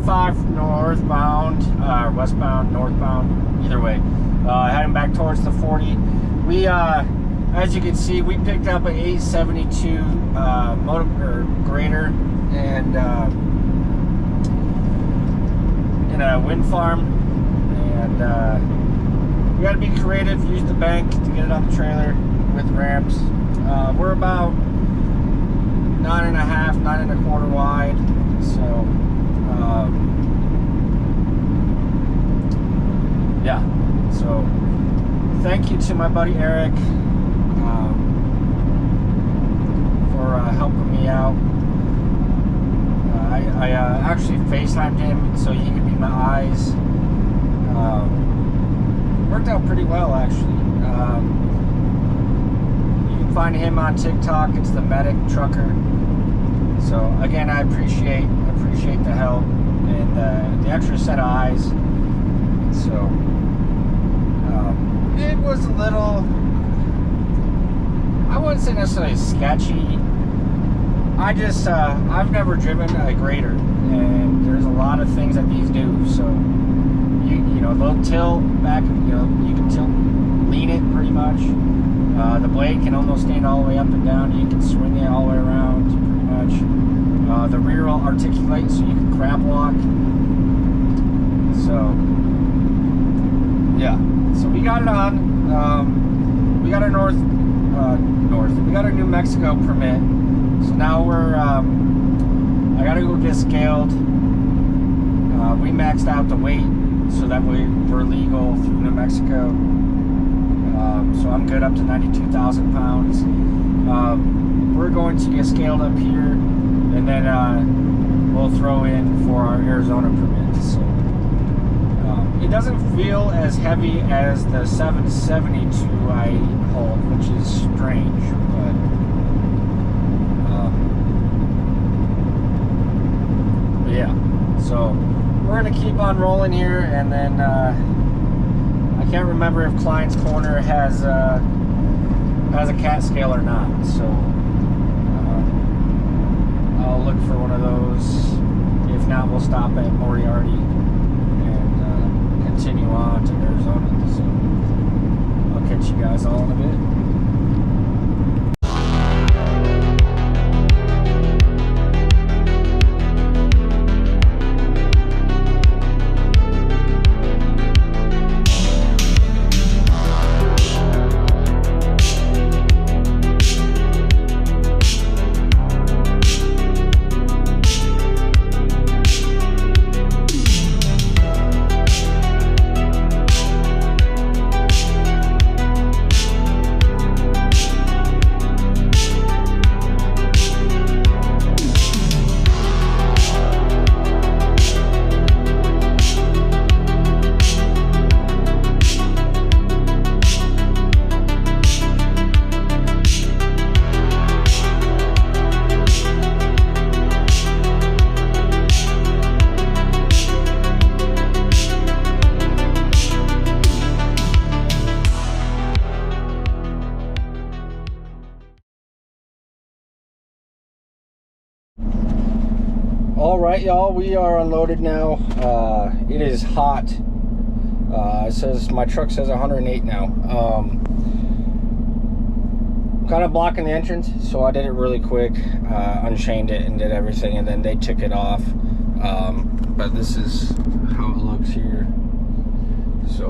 65 northbound, westbound, northbound, either way. Heading back towards the 40. We, as you can see, we picked up an 872 motor grader and in a wind farm, and we got to be creative. Use the bank to get it on the trailer with ramps. We're about 9.5, 9.25 wide. So, yeah. So, thank you to my buddy Eric for helping me out. I actually FaceTimed him so he could be my eyes. Worked out pretty well, actually. You can find him on TikTok. It's the Medic Trucker. So again, I appreciate the help and the extra set of eyes. So it was a little, I wouldn't say necessarily sketchy. I've never driven a grader, and there's a lot of things that these do. So you know, they'll tilt back, you can lean it pretty much. The blade can almost stand all the way up and down. You can swing it all the way around pretty much. The rear will articulate so you can crab walk. So yeah, so we got it on. We got our we got our New Mexico permit. So now I gotta go get scaled. We maxed out the weight so that we're legal through New Mexico. So I'm good up to 92,000 pounds. We're going to get scaled up here, and then we'll throw in for our Arizona permit. So it doesn't feel as heavy as the 772 I hauled, which is strange, but yeah. So we're gonna keep on rolling here, and then I can't remember if Klein's Corner has a cat scale or not. So I'll look for one of those. If not, we'll stop at Moriarty and continue on to Arizona. So I'll catch you guys all in a bit. All right, y'all, we are unloaded now. It is hot. It says, my truck says 108 now. Kind of blocking the entrance, so I did it really quick, unchained it and did everything, and then they took it off. But this is how it looks here. So